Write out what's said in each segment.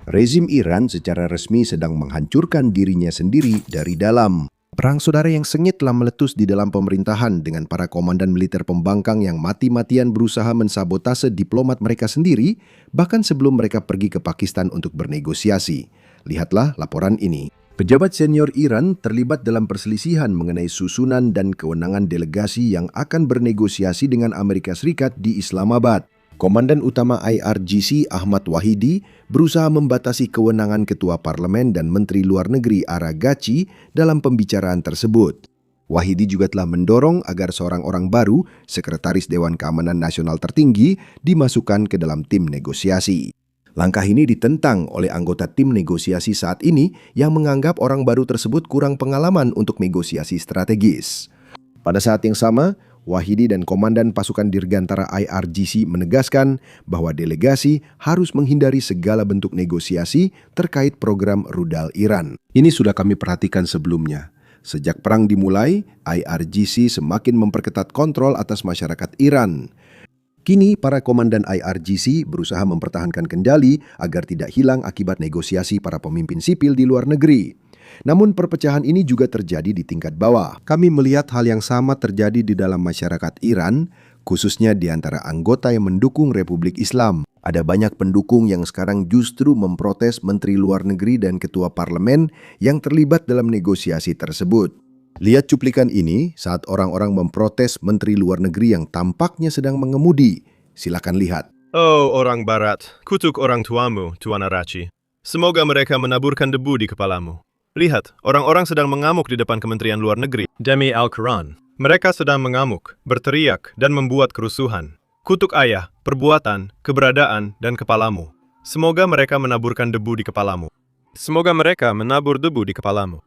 Rezim Iran secara resmi sedang menghancurkan dirinya sendiri dari dalam. Perang saudara yang sengit telah meletus di dalam pemerintahan dengan para komandan militer pembangkang yang mati-matian berusaha mensabotase diplomat mereka sendiri, bahkan sebelum mereka pergi ke Pakistan untuk bernegosiasi. Lihatlah laporan ini. Pejabat senior Iran terlibat dalam perselisihan mengenai susunan dan kewenangan delegasi yang akan bernegosiasi dengan Amerika Serikat di Islamabad. Komandan utama IRGC Ahmad Wahidi berusaha membatasi kewenangan Ketua Parlemen dan Menteri Luar Negeri Aragachi dalam pembicaraan tersebut. Wahidi juga telah mendorong agar seorang orang baru, Sekretaris Dewan Keamanan Nasional tertinggi, dimasukkan ke dalam tim negosiasi. Langkah ini ditentang oleh anggota tim negosiasi saat ini yang menganggap orang baru tersebut kurang pengalaman untuk negosiasi strategis. Pada saat yang sama, Wahidi dan Komandan Pasukan Dirgantara IRGC menegaskan bahwa delegasi harus menghindari segala bentuk negosiasi terkait program rudal Iran. Ini sudah kami perhatikan sebelumnya. Sejak perang dimulai, IRGC semakin memperketat kontrol atas masyarakat Iran. Kini, para komandan IRGC berusaha mempertahankan kendali agar tidak hilang akibat negosiasi para pemimpin sipil di luar negeri. Namun perpecahan ini juga terjadi di tingkat bawah. Kami melihat hal yang sama terjadi di dalam masyarakat Iran, khususnya di antara anggota yang mendukung Republik Islam. Ada banyak pendukung yang sekarang justru memprotes Menteri Luar Negeri dan Ketua Parlemen yang terlibat dalam negosiasi tersebut. Lihat cuplikan ini saat orang-orang memprotes Menteri Luar Negeri yang tampaknya sedang mengemudi. Silakan lihat. Oh, orang Barat, kutuk orang tuamu, Tuan Arachi. Semoga mereka menaburkan debu di kepalamu. Lihat, orang-orang sedang mengamuk di depan Kementerian Luar Negeri. Demi Al-Quran, mereka sedang mengamuk, berteriak, dan membuat kerusuhan. Kutuk ayah, perbuatan, keberadaan, dan kepalamu. Semoga mereka menaburkan debu di kepalamu. Semoga mereka menabur debu di kepalamu.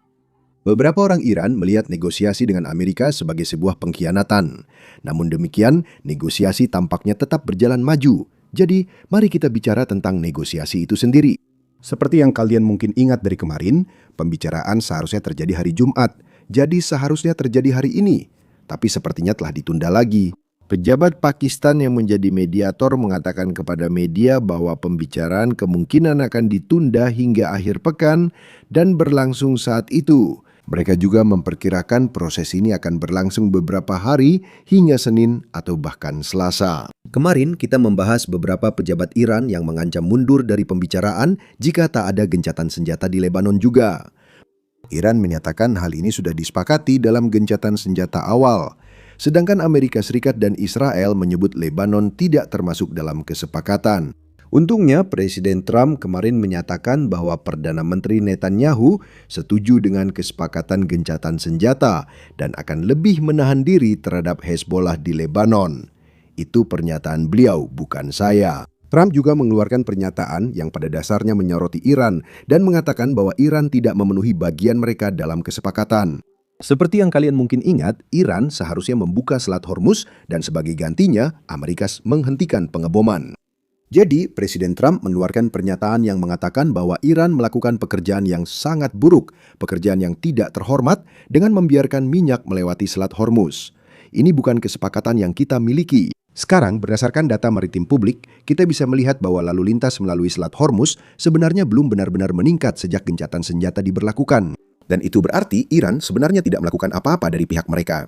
Beberapa orang Iran melihat negosiasi dengan Amerika sebagai sebuah pengkhianatan. Namun demikian, negosiasi tampaknya tetap berjalan maju. Jadi, mari kita bicara tentang negosiasi itu sendiri. Seperti yang kalian mungkin ingat dari kemarin, pembicaraan seharusnya terjadi hari Jumat. Jadi seharusnya terjadi hari ini. Tapi sepertinya telah ditunda lagi. Pejabat Pakistan yang menjadi mediator mengatakan kepada media bahwa pembicaraan kemungkinan akan ditunda hingga akhir pekan dan berlangsung saat itu. Mereka juga memperkirakan proses ini akan berlangsung beberapa hari hingga Senin atau bahkan Selasa. Kemarin kita membahas beberapa pejabat Iran yang mengancam mundur dari pembicaraan jika tak ada gencatan senjata di Lebanon juga. Iran menyatakan hal ini sudah disepakati dalam gencatan senjata awal. Sedangkan Amerika Serikat dan Israel menyebut Lebanon tidak termasuk dalam kesepakatan. Untungnya, Presiden Trump kemarin menyatakan bahwa Perdana Menteri Netanyahu setuju dengan kesepakatan gencatan senjata dan akan lebih menahan diri terhadap Hezbollah di Lebanon. Itu pernyataan beliau, bukan saya. Trump juga mengeluarkan pernyataan yang pada dasarnya menyoroti Iran dan mengatakan bahwa Iran tidak memenuhi bagian mereka dalam kesepakatan. Seperti yang kalian mungkin ingat, Iran seharusnya membuka Selat Hormuz dan sebagai gantinya, Amerika menghentikan pengeboman. Jadi, Presiden Trump mengeluarkan pernyataan yang mengatakan bahwa Iran melakukan pekerjaan yang sangat buruk, pekerjaan yang tidak terhormat dengan membiarkan minyak melewati Selat Hormuz. Ini bukan kesepakatan yang kita miliki. Sekarang, berdasarkan data maritim publik, kita bisa melihat bahwa lalu lintas melalui Selat Hormuz sebenarnya belum benar-benar meningkat sejak gencatan senjata diberlakukan. Dan itu berarti Iran sebenarnya tidak melakukan apa-apa dari pihak mereka.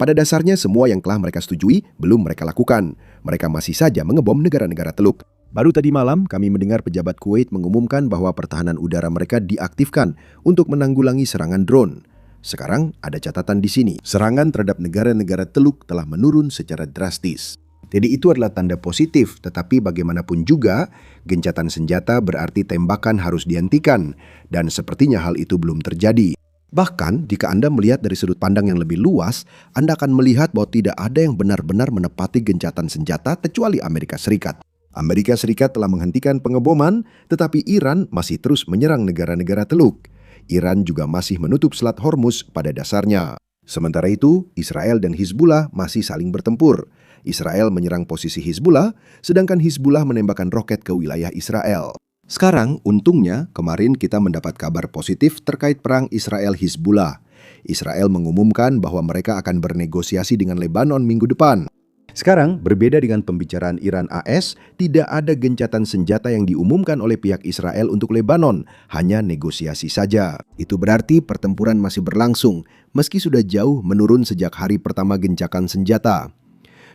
Pada dasarnya semua yang telah mereka setujui belum mereka lakukan. Mereka masih saja mengebom negara-negara Teluk. Baru tadi malam kami mendengar pejabat Kuwait mengumumkan bahwa pertahanan udara mereka diaktifkan untuk menanggulangi serangan drone. Sekarang ada catatan di sini. Serangan terhadap negara-negara Teluk telah menurun secara drastis. Jadi itu adalah tanda positif, tetapi bagaimanapun juga, gencatan senjata berarti tembakan harus dihentikan, dan sepertinya hal itu belum terjadi. Bahkan, jika Anda melihat dari sudut pandang yang lebih luas, Anda akan melihat bahwa tidak ada yang benar-benar menepati gencatan senjata kecuali Amerika Serikat. Amerika Serikat telah menghentikan pengeboman, tetapi Iran masih terus menyerang negara-negara Teluk. Iran juga masih menutup Selat Hormuz pada dasarnya. Sementara itu, Israel dan Hizbullah masih saling bertempur. Israel menyerang posisi Hizbullah, sedangkan Hizbullah menembakkan roket ke wilayah Israel. Sekarang, untungnya, kemarin kita mendapat kabar positif terkait perang Israel-Hizbullah. Israel mengumumkan bahwa mereka akan bernegosiasi dengan Lebanon minggu depan. Sekarang, berbeda dengan pembicaraan Iran-AS, tidak ada gencatan senjata yang diumumkan oleh pihak Israel untuk Lebanon, hanya negosiasi saja. Itu berarti pertempuran masih berlangsung, meski sudah jauh menurun sejak hari pertama gencatan senjata.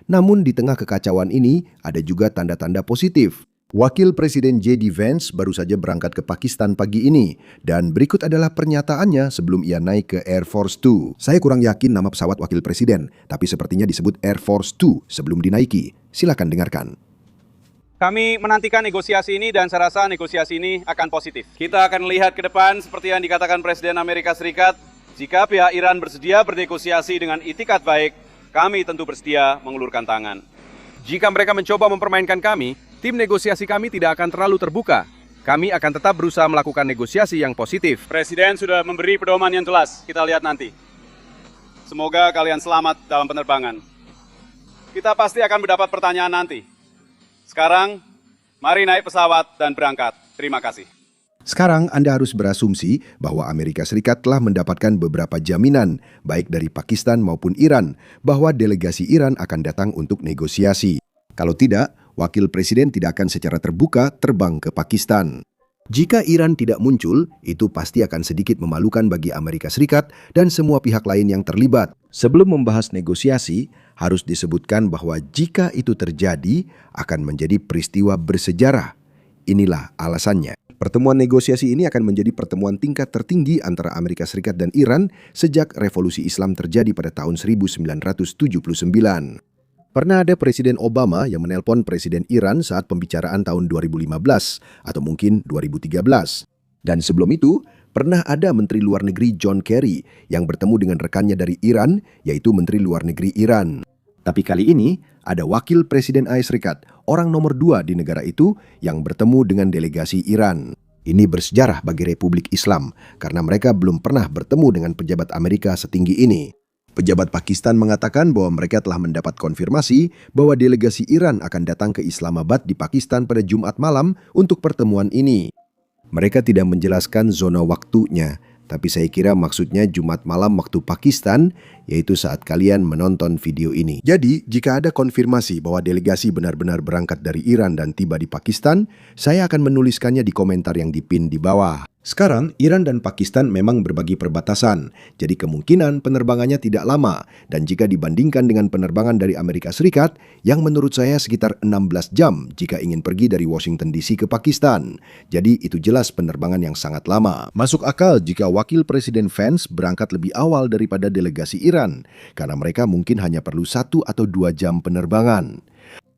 Namun di tengah kekacauan ini, ada juga tanda-tanda positif. Wakil Presiden J.D. Vance baru saja berangkat ke Pakistan pagi ini, dan berikut adalah pernyataannya sebelum ia naik ke Air Force 2. Saya kurang yakin nama pesawat Wakil Presiden, tapi sepertinya disebut Air Force 2 sebelum dinaiki. Silakan dengarkan. Kami menantikan negosiasi ini dan saya rasa negosiasi ini akan positif. Kita akan melihat ke depan seperti yang dikatakan Presiden Amerika Serikat, jika pihak Iran bersedia bernegosiasi dengan itikat baik, kami tentu bersedia mengulurkan tangan. Jika mereka mencoba mempermainkan kami, tim negosiasi kami tidak akan terlalu terbuka. Kami akan tetap berusaha melakukan negosiasi yang positif. Presiden sudah memberi pedoman yang jelas, kita lihat nanti. Semoga kalian selamat dalam penerbangan. Kita pasti akan mendapat pertanyaan nanti. Sekarang, mari naik pesawat dan berangkat. Terima kasih. Sekarang Anda harus berasumsi bahwa Amerika Serikat telah mendapatkan beberapa jaminan, baik dari Pakistan maupun Iran, bahwa delegasi Iran akan datang untuk negosiasi. Kalau tidak, Wakil Presiden tidak akan secara terbuka terbang ke Pakistan. Jika Iran tidak muncul, itu pasti akan sedikit memalukan bagi Amerika Serikat dan semua pihak lain yang terlibat. Sebelum membahas negosiasi, harus disebutkan bahwa jika itu terjadi, akan menjadi peristiwa bersejarah. Inilah alasannya. Pertemuan negosiasi ini akan menjadi pertemuan tingkat tertinggi antara Amerika Serikat dan Iran sejak revolusi Islam terjadi pada tahun 1979. Pernah ada Presiden Obama yang menelpon Presiden Iran saat pembicaraan tahun 2015 atau mungkin 2013. Dan sebelum itu, pernah ada Menteri Luar Negeri John Kerry yang bertemu dengan rekannya dari Iran, yaitu Menteri Luar Negeri Iran. Tapi kali ini, ada Wakil Presiden AS Serikat, orang nomor 2 di negara itu, yang bertemu dengan delegasi Iran. Ini bersejarah bagi Republik Islam, karena mereka belum pernah bertemu dengan pejabat Amerika setinggi ini. Pejabat Pakistan mengatakan bahwa mereka telah mendapat konfirmasi bahwa delegasi Iran akan datang ke Islamabad di Pakistan pada Jumat malam untuk pertemuan ini. Mereka tidak menjelaskan zona waktunya, tapi saya kira maksudnya Jumat malam waktu Pakistan, yaitu saat kalian menonton video ini. Jadi, jika ada konfirmasi bahwa delegasi benar-benar berangkat dari Iran dan tiba di Pakistan, saya akan menuliskannya di komentar yang dipin di bawah. Sekarang, Iran dan Pakistan memang berbagi perbatasan, jadi kemungkinan penerbangannya tidak lama, dan jika dibandingkan dengan penerbangan dari Amerika Serikat, yang menurut saya sekitar 16 jam jika ingin pergi dari Washington DC ke Pakistan. Jadi itu jelas penerbangan yang sangat lama. Masuk akal jika Wakil Presiden Vance berangkat lebih awal daripada delegasi Iran, karena mereka mungkin hanya perlu 1 atau 2 jam penerbangan.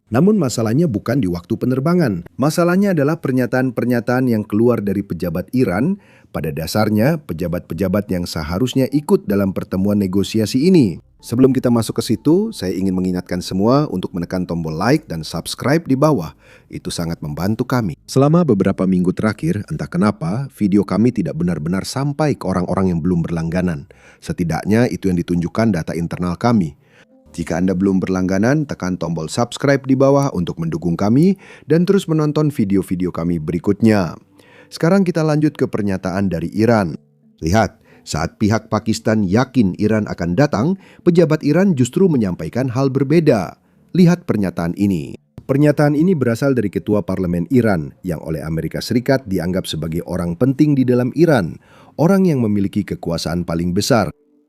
Namun masalahnya bukan di waktu penerbangan. Masalahnya adalah pernyataan-pernyataan yang keluar dari pejabat Iran. Pada dasarnya, pejabat-pejabat yang seharusnya ikut dalam pertemuan negosiasi ini. Sebelum kita masuk ke situ, saya ingin mengingatkan semua untuk menekan tombol like dan subscribe di bawah. Itu sangat membantu kami. Selama beberapa minggu terakhir, entah kenapa, video kami tidak benar-benar sampai ke orang-orang yang belum berlangganan. Setidaknya itu yang ditunjukkan data internal kami. Jika Anda belum berlangganan, tekan tombol subscribe di bawah untuk mendukung kami dan terus menonton video-video kami berikutnya. Sekarang kita lanjut ke pernyataan dari Iran. Lihat, saat pihak Pakistan yakin Iran akan datang, pejabat Iran justru menyampaikan hal berbeda. Lihat pernyataan ini. Pernyataan ini berasal dari Ketua Parlemen Iran yang oleh Amerika Serikat dianggap sebagai orang penting di dalam Iran, orang yang memiliki kekuasaan paling besar.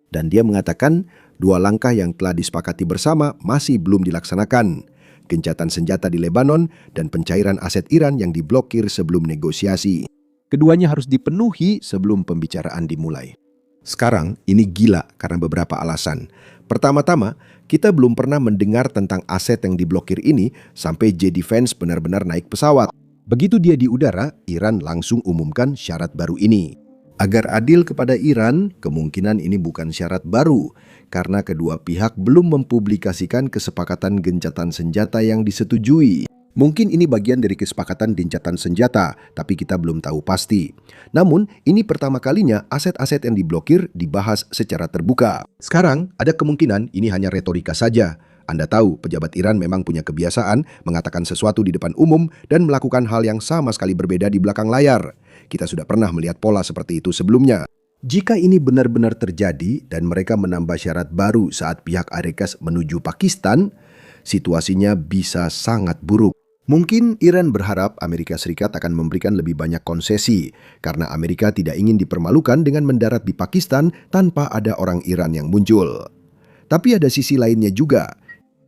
Dan dia mengatakan, 2 langkah yang telah disepakati bersama masih belum dilaksanakan. Gencatan senjata di Lebanon dan pencairan aset Iran yang diblokir sebelum negosiasi. Keduanya harus dipenuhi sebelum pembicaraan dimulai. Sekarang ini gila karena beberapa alasan. Pertama-tama, kita belum pernah mendengar tentang aset yang diblokir ini sampai J.D. Vance benar-benar naik pesawat. Begitu dia di udara, Iran langsung umumkan syarat baru ini. Agar adil kepada Iran, kemungkinan ini bukan syarat baru, karena kedua pihak belum mempublikasikan kesepakatan gencatan senjata yang disetujui. Mungkin ini bagian dari kesepakatan gencatan senjata, tapi kita belum tahu pasti. Namun, ini pertama kalinya aset-aset yang diblokir dibahas secara terbuka. Sekarang, ada kemungkinan ini hanya retorika saja. Anda tahu, pejabat Iran memang punya kebiasaan mengatakan sesuatu di depan umum dan melakukan hal yang sama sekali berbeda di belakang layar. Kita sudah pernah melihat pola seperti itu sebelumnya. Jika ini benar-benar terjadi dan mereka menambah syarat baru saat pihak Arekas menuju Pakistan, situasinya bisa sangat buruk. Mungkin Iran berharap Amerika Serikat akan memberikan lebih banyak konsesi karena Amerika tidak ingin dipermalukan dengan mendarat di Pakistan tanpa ada orang Iran yang muncul. Tapi ada sisi lainnya juga.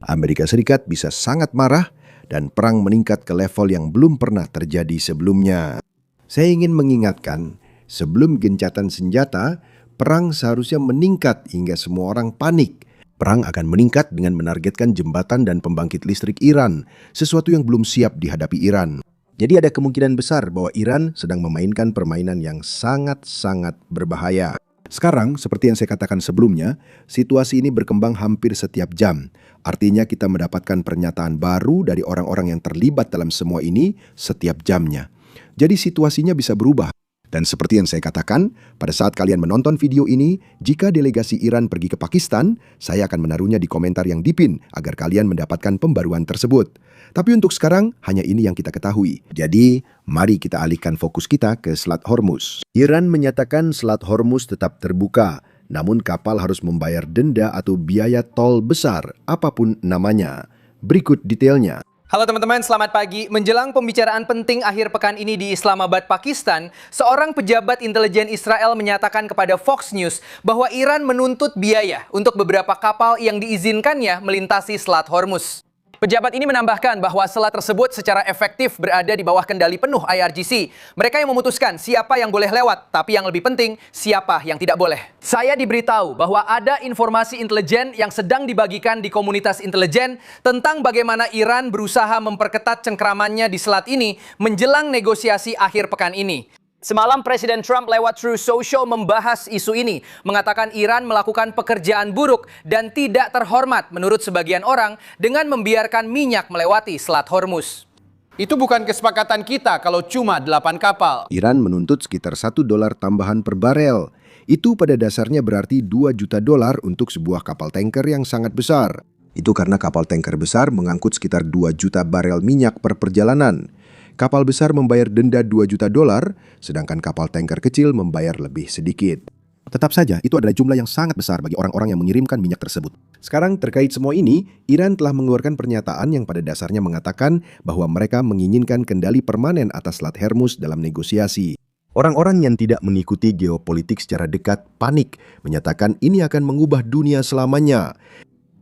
Amerika Serikat bisa sangat marah dan perang meningkat ke level yang belum pernah terjadi sebelumnya. Saya ingin mengingatkan, sebelum gencatan senjata, perang seharusnya meningkat hingga semua orang panik. Perang akan meningkat dengan menargetkan jembatan dan pembangkit listrik Iran, sesuatu yang belum siap dihadapi Iran. Jadi ada kemungkinan besar bahwa Iran sedang memainkan permainan yang sangat-sangat berbahaya. Sekarang, seperti yang saya katakan sebelumnya, situasi ini berkembang hampir setiap jam. Artinya kita mendapatkan pernyataan baru dari orang-orang yang terlibat dalam semua ini setiap jamnya. Jadi situasinya bisa berubah. Dan seperti yang saya katakan, pada saat kalian menonton video ini, jika delegasi Iran pergi ke Pakistan, saya akan menaruhnya di komentar yang dipin agar kalian mendapatkan pembaruan tersebut. Tapi untuk sekarang, hanya ini yang kita ketahui. Jadi, mari kita alihkan fokus kita ke Selat Hormuz. Iran menyatakan Selat Hormuz tetap terbuka, namun kapal harus membayar denda atau biaya tol besar, apapun namanya. Berikut detailnya. Halo teman-teman, selamat pagi. Menjelang pembicaraan penting akhir pekan ini di Islamabad, Pakistan, seorang pejabat intelijen Israel menyatakan kepada Fox News bahwa Iran menuntut biaya untuk beberapa kapal yang diizinkannya melintasi Selat Hormuz. Pejabat ini menambahkan bahwa selat tersebut secara efektif berada di bawah kendali penuh IRGC. Mereka yang memutuskan siapa yang boleh lewat, tapi yang lebih penting, siapa yang tidak boleh. Saya diberitahu bahwa ada informasi intelijen yang sedang dibagikan di komunitas intelijen tentang bagaimana Iran berusaha memperketat cengkramannya di selat ini menjelang negosiasi akhir pekan ini. Semalam Presiden Trump lewat Truth Social membahas isu ini, mengatakan Iran melakukan pekerjaan buruk dan tidak terhormat menurut sebagian orang dengan membiarkan minyak melewati Selat Hormuz. Itu bukan kesepakatan kita kalau cuma 8 kapal. Iran menuntut sekitar $1 tambahan per barel. Itu pada dasarnya berarti $2 juta untuk sebuah kapal tanker yang sangat besar. Itu karena kapal tanker besar mengangkut sekitar 2 juta barel minyak per perjalanan. Kapal besar membayar denda $2 juta, sedangkan kapal tanker kecil membayar lebih sedikit. Tetap saja, itu adalah jumlah yang sangat besar bagi orang-orang yang mengirimkan minyak tersebut. Sekarang terkait semua ini, Iran telah mengeluarkan pernyataan yang pada dasarnya mengatakan bahwa mereka menginginkan kendali permanen atas Selat Hormuz dalam negosiasi. Orang-orang yang tidak mengikuti geopolitik secara dekat panik, menyatakan ini akan mengubah dunia selamanya.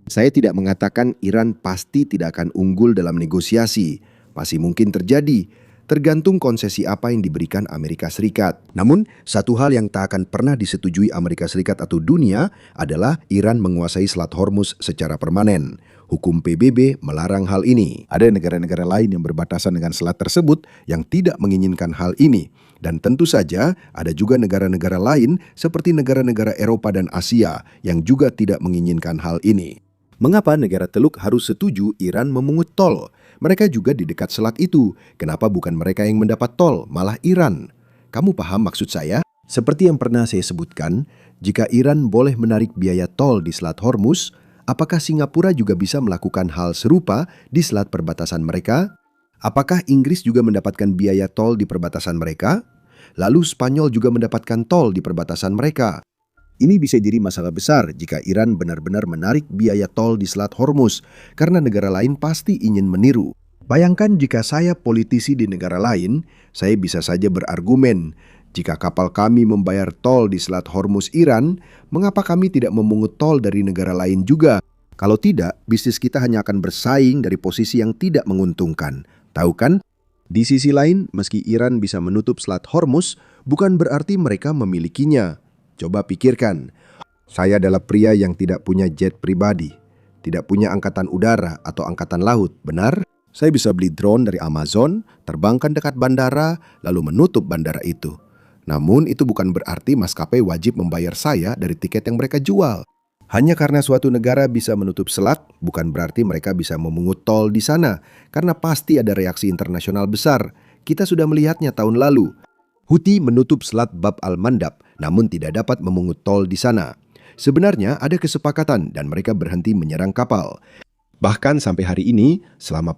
Saya tidak mengatakan Iran pasti tidak akan unggul dalam negosiasi. Masih mungkin terjadi, tergantung konsesi apa yang diberikan Amerika Serikat. Namun, satu hal yang tak akan pernah disetujui Amerika Serikat atau dunia adalah Iran menguasai Selat Hormuz secara permanen. Hukum PBB melarang hal ini. Ada negara-negara lain yang berbatasan dengan selat tersebut yang tidak menginginkan hal ini. Dan tentu saja ada juga negara-negara lain seperti negara-negara Eropa dan Asia yang juga tidak menginginkan hal ini. Mengapa negara Teluk harus setuju Iran memungut tol? Mereka juga di dekat selat itu. Kenapa bukan mereka yang mendapat tol, malah Iran? Kamu paham maksud saya? Seperti yang pernah saya sebutkan, jika Iran boleh menarik biaya tol di Selat Hormuz, apakah Singapura juga bisa melakukan hal serupa di selat perbatasan mereka? Apakah Inggris juga mendapatkan biaya tol di perbatasan mereka? Lalu Spanyol juga mendapatkan tol di perbatasan mereka? Ini bisa jadi masalah besar jika Iran benar-benar menarik biaya tol di Selat Hormuz, karena negara lain pasti ingin meniru. Bayangkan jika saya politisi di negara lain, saya bisa saja berargumen, jika kapal kami membayar tol di Selat Hormuz Iran, mengapa kami tidak memungut tol dari negara lain juga? Kalau tidak, bisnis kita hanya akan bersaing dari posisi yang tidak menguntungkan. Tahu kan? Di sisi lain, meski Iran bisa menutup Selat Hormuz, bukan berarti mereka memilikinya. Coba pikirkan, saya adalah pria yang tidak punya jet pribadi, tidak punya angkatan udara atau angkatan laut, benar? Saya bisa beli drone dari Amazon, terbangkan dekat bandara, lalu menutup bandara itu. Namun itu bukan berarti maskapai wajib membayar saya dari tiket yang mereka jual. Hanya karena suatu negara bisa menutup selat, bukan berarti mereka bisa memungut tol di sana, karena pasti ada reaksi internasional besar. Kita sudah melihatnya tahun lalu. Houthi menutup selat Bab al-Mandab, namun tidak dapat memungut tol di sana. Sebenarnya ada kesepakatan dan mereka berhenti menyerang kapal. Bahkan sampai hari ini, selama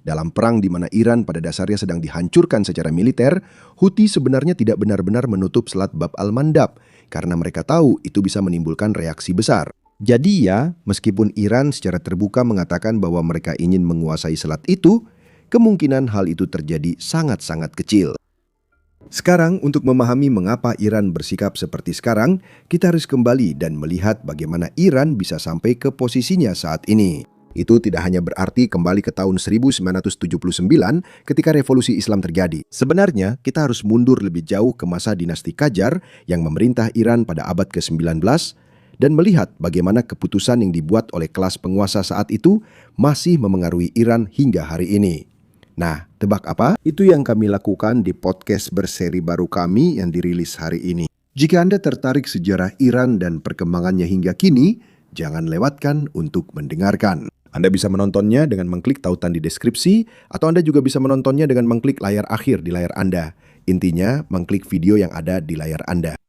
dalam perang di mana Iran pada dasarnya sedang dihancurkan secara militer, Houthi sebenarnya tidak benar-benar menutup selat Bab al-Mandab, karena mereka tahu itu bisa menimbulkan reaksi besar. Jadi ya, meskipun Iran secara terbuka mengatakan bahwa mereka ingin menguasai selat itu, kemungkinan hal itu terjadi sangat-sangat kecil. Sekarang, untuk memahami mengapa Iran bersikap seperti sekarang, kita harus kembali dan melihat bagaimana Iran bisa sampai ke posisinya saat ini. Itu tidak hanya berarti kembali ke tahun 1979 ketika revolusi Islam terjadi. Sebenarnya, kita harus mundur lebih jauh ke masa dinasti Qajar yang memerintah Iran pada abad ke-19 dan melihat bagaimana keputusan yang dibuat oleh kelas penguasa saat itu masih memengaruhi Iran hingga hari ini. Nah, tebak apa? Itu yang kami lakukan di podcast berseri baru kami yang dirilis hari ini. Jika Anda tertarik sejarah Iran dan perkembangannya hingga kini, jangan lewatkan untuk mendengarkan. Anda bisa menontonnya dengan mengklik tautan di deskripsi, atau Anda juga bisa menontonnya dengan mengklik layar akhir di layar Anda. Intinya, mengklik video yang ada di layar Anda.